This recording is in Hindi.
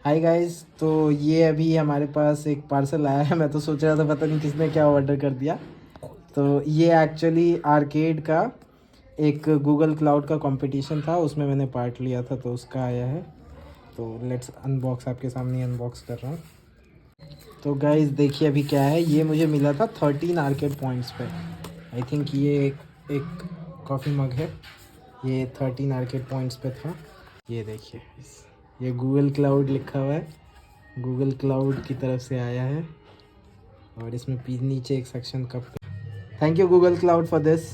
हाय गाइस, तो ये अभी हमारे पास एक पार्सल आया है। मैं तो सोच रहा था पता नहीं किसने क्या ऑर्डर कर दिया। तो ये एक्चुअली आर्केड का एक गूगल क्लाउड का कंपटीशन था, उसमें मैंने पार्ट लिया था, तो उसका आया है। तो लेट्स अनबॉक्स, आपके सामने अनबॉक्स कर रहा हूँ। तो गाइस देखिए अभी क्या है, ये मुझे मिला था 13 आर्केड पॉइंट्स पे। आई थिंक ये एक कॉफ़ी मग है, ये 13 आर्केड पॉइंट्स पे था। ये देखिए, ये गूगल क्लाउड लिखा हुआ है, गूगल क्लाउड की तरफ से आया है। और इसमें नीचे एक सेक्शन का, thank you Google cloud for this.